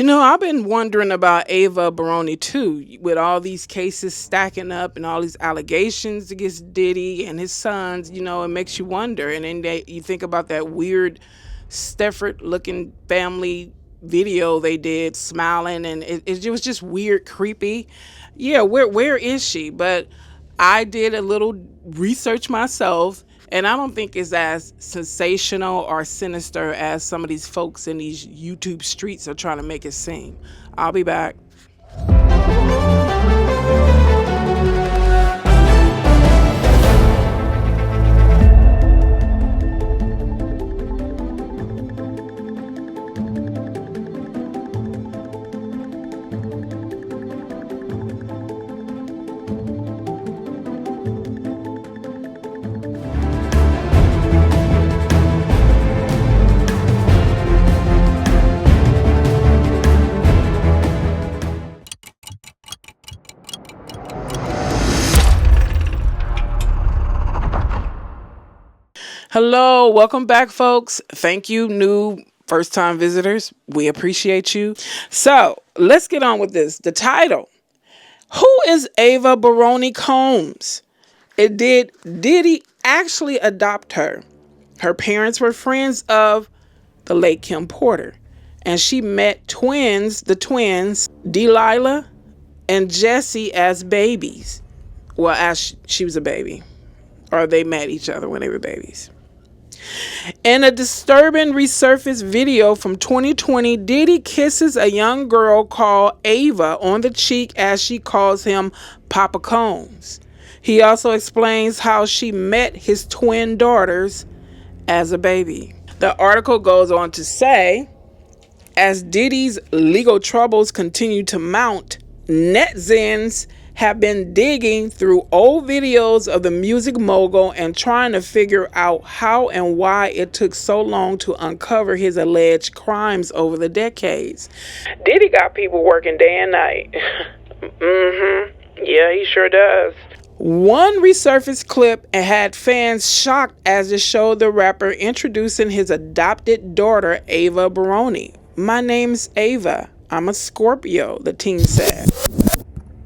I've been wondering about Ava Baroni too, with all these cases stacking up and all these allegations against Diddy and his sons. It makes you wonder. And then you think about that weird Stefford looking family video they did smiling, and it was just weird, creepy. Yeah, where is she? But I did a little research myself, and I don't think it's as sensational or sinister as some of these folks in these YouTube streets are trying to make it seem. I'll be back. Hello, welcome back, folks. Thank you, new first-time visitors. We appreciate you. So, let's get on with this. The title. Who is Ava Baroni Combs? Did Diddy actually adopt her? Her parents were friends of the late Kim Porter, and she met the twins, D'Lila and Jessie, as babies. Well, as she was a baby, or they met each other when they were babies. In a disturbing resurfaced video from 2020, Diddy kisses a young girl called Ava on the cheek as she calls him Papa Combs. He also explains how she met his twin daughters as a baby. The article goes on to say, as Diddy's legal troubles continue to mount, netizens have been digging through old videos of the music mogul and trying to figure out how and why it took so long to uncover his alleged crimes over the decades. Diddy got people working day and night. Yeah, he sure does. One resurfaced clip had fans shocked as it showed the rapper introducing his adopted daughter, Ava Baroni. My name's Ava. I'm a Scorpio, the teen said.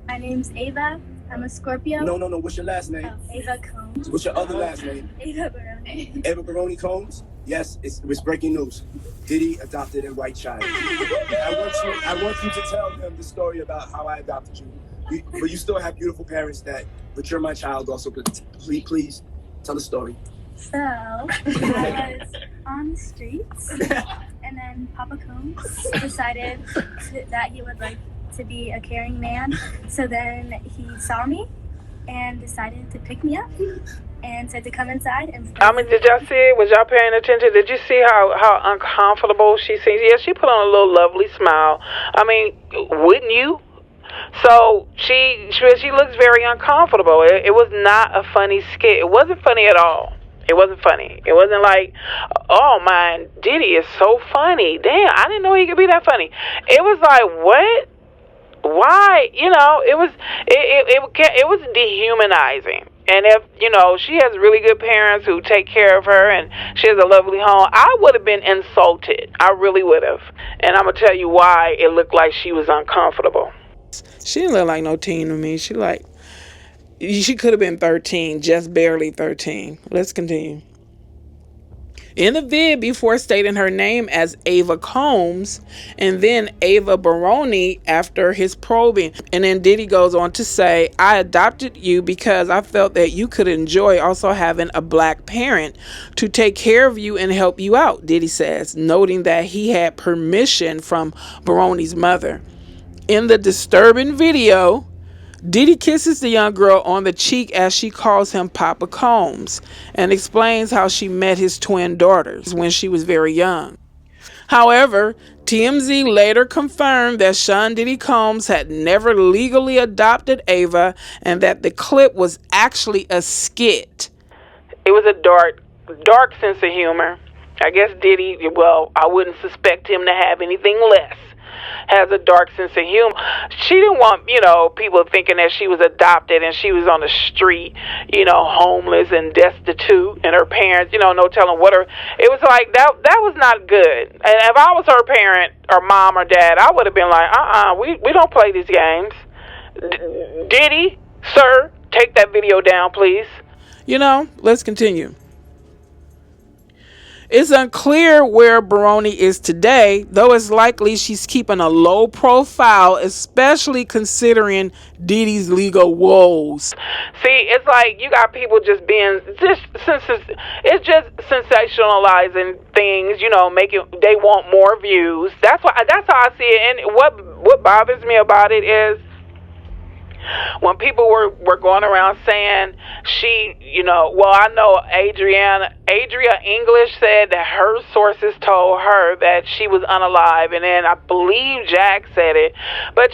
My name's Ava. I'm a Scorpio. No. What's your last name? Ava Combs. What's your other last name? Ava Baroni. Ava Baroni Combs? Yes, it's breaking news. Diddy adopted a white child. I want you to tell them the story about how I adopted you. But you still have beautiful parents but you're my child also. Please tell the story. So, I was on the streets, and then Papa Combs decided that he would like to be a caring man. So then he saw me and decided to pick me up and said to come inside. And did y'all see? Was y'all paying attention? Did you see how uncomfortable she seems? Yeah, she put on a little lovely smile. Wouldn't you? So she looks very uncomfortable. It was not a funny skit. It wasn't funny at all. It wasn't funny. It wasn't like, oh man, Diddy is so funny. Damn, I didn't know he could be that funny. It was like, what? Why? It was dehumanizing. And if, she has really good parents who take care of her and she has a lovely home, I would have been insulted. I really would have. And I'm going to tell you why it looked like she was uncomfortable. She didn't look like no teen to me. She could have been 13, just barely 13. Let's continue. In the vid, before stating her name as Ava Combs and then Ava Baroni after his probing. And then Diddy goes on to say, I adopted you because I felt that you could enjoy also having a black parent to take care of you and help you out, Diddy says, noting that he had permission from Baroni's mother. In the disturbing video, Diddy kisses the young girl on the cheek as she calls him Papa Combs and explains how she met his twin daughters when she was very young. However, TMZ later confirmed that Sean Diddy Combs had never legally adopted Ava and that the clip was actually a skit. It was a dark sense of humor. I guess Diddy, I wouldn't suspect him to have anything less. Had has a dark sense of humor. She didn't want, people thinking that she was adopted and she was on the street, homeless and destitute, and her parents, no telling what her. It was like that was not good. And if I was her parent or mom or dad, I would have been like, we don't play these games. Diddy, sir, take that video down, please. Let's continue. It's unclear where Baroni is today, though it's likely she's keeping a low profile, especially considering Diddy's legal woes. See, it's like you got people it's just sensationalizing things, making, they want more views. That's how I see it. And what bothers me about it is, when people were going around saying she, I know Adria English said that her sources told her that she was unalive, and then I believe Jack said it. But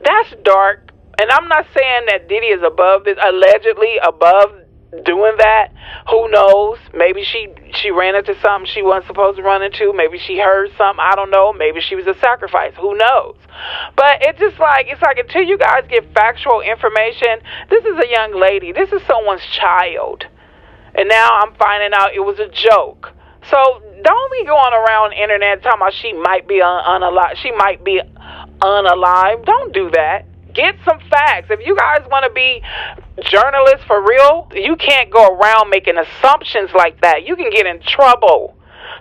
that's dark, and I'm not saying that Diddy is above this, allegedly above doing that. Who knows? Maybe she ran into something she wasn't supposed to run into. Maybe she heard something. I don't know. Maybe she was a sacrifice. Who knows? But it's like until you guys get factual information, this is a young lady. This is someone's child. And now I'm finding out it was a joke. So don't be going around the internet talking about she might be unalive. She might be unalive. Don't do that. Get some facts. If you guys want to be journalists for real, you can't go around making assumptions like that. You can get in trouble.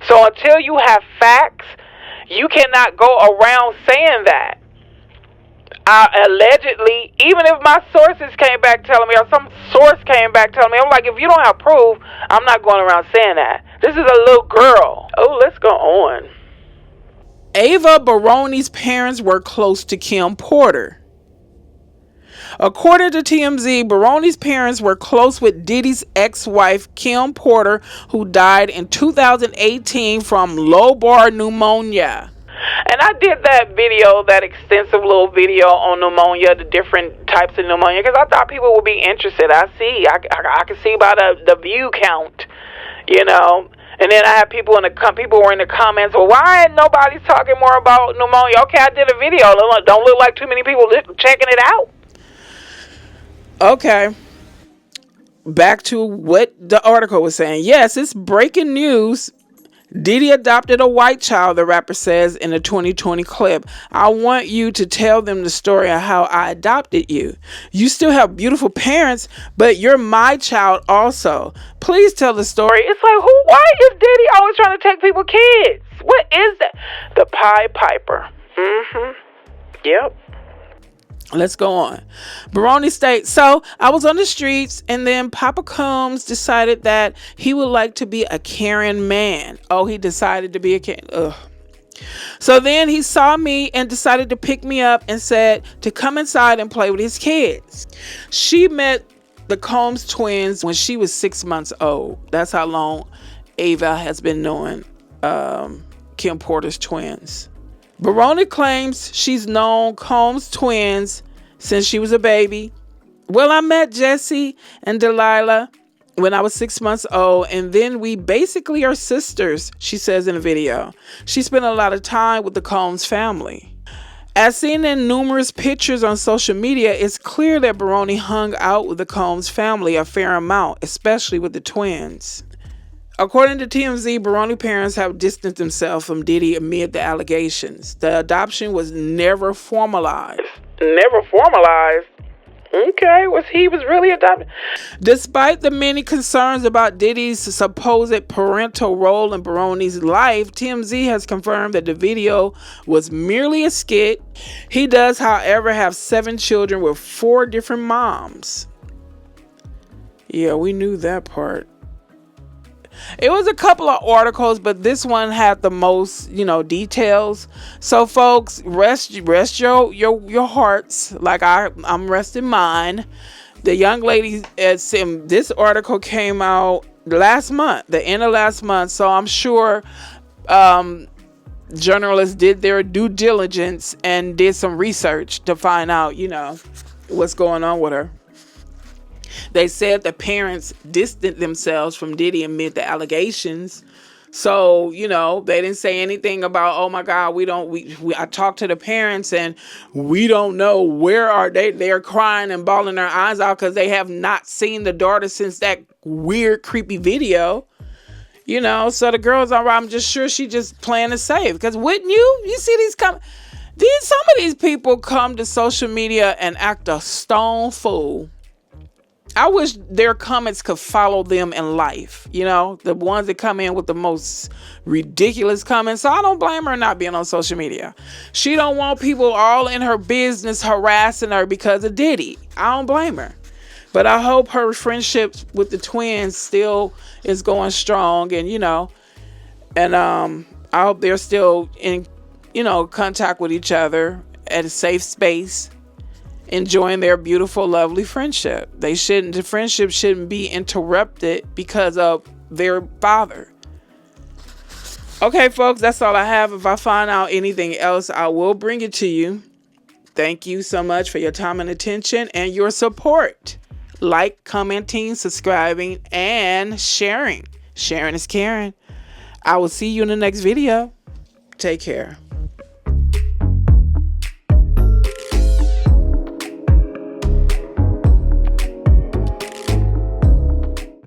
So until you have facts, you cannot go around saying that. Allegedly, even if my sources came back telling me, or some source came back telling me, I'm like, if you don't have proof, I'm not going around saying that. This is a little girl. Oh, let's go on. Ava Baroni's parents were close to Kim Porter. According to TMZ, Baroni's parents were close with Diddy's ex-wife, Kim Porter, who died in 2018 from lobar pneumonia. And I did that extensive little video on pneumonia, the different types of pneumonia, because I thought people would be interested. I can see by the view count, And then I had people were in the comments, well, why ain't nobody talking more about pneumonia? Okay, I did a video. Don't look like too many people checking it out. Okay, back to what the article was saying. Yes, it's breaking news. Diddy adopted a white child, the rapper says in a 2020 clip. I want you to tell them the story of how I adopted you. You still have beautiful parents, but you're my child also. Please tell the story. It's like, why is Diddy always trying to take people's kids? What is that? The Pied Piper. Yep. Let's go on. Baroni states, so I was on the streets, and then Papa Combs decided that he would like to be a caring man. Oh, he decided to be a caring. Ugh. So then he saw me and decided to pick me up and said to come inside and play with his kids. She met the Combs twins when she was 6 months old. That's how long Ava has been knowing Kim Porter's twins. Baroni claims she's known Combs twins since she was a baby. Well, I met Jessie and D'Lila when I was 6 months old, and then we basically are sisters, she says in a video. She spent a lot of time with the Combs family. As seen in numerous pictures on social media, it's clear that Baroni hung out with the Combs family a fair amount, especially with the twins. According to TMZ, Baroni parents have distanced themselves from Diddy amid the allegations. The adoption was never formalized. Never formalized? Okay, he was really adopted. Despite the many concerns about Diddy's supposed parental role in Baroni's life, TMZ has confirmed that the video was merely a skit. He does, however, have 7 children with 4 different moms. Yeah, we knew that part. It was a couple of articles, but this one had the most, details. So, folks, rest your hearts like I'm resting mine. The young lady, this article came out last month, the end of last month. So I'm sure journalists did their due diligence and did some research to find out, what's going on with her. They said the parents distanced themselves from Diddy amid the allegations. So, you know, they didn't say anything about, oh my God, I talked to the parents and we don't know where are they. They're crying and bawling their eyes out because they have not seen the daughter since that weird, creepy video. You know, so the girl's all right. I'm just sure she just playing it safe. Because wouldn't you? You see some of these people come to social media and act a stone fool. I wish their comments could follow them in life. You know, the ones that come in with the most ridiculous comments. So I don't blame her not being on social media. She don't want people all in her business harassing her because of Diddy. I don't blame her. But I hope her friendship with the twins still is going strong. And, you know, and I hope they're still in, you know, contact with each other at a safe space, enjoying their beautiful, lovely friendship. The friendship shouldn't be interrupted because of their father. Okay, folks, that's all I have. If I find out anything else, I will bring it to you. Thank you so much for your time and attention and your support. Like, commenting, subscribing, and sharing. Sharing is caring. I will see you in the next video. Take care.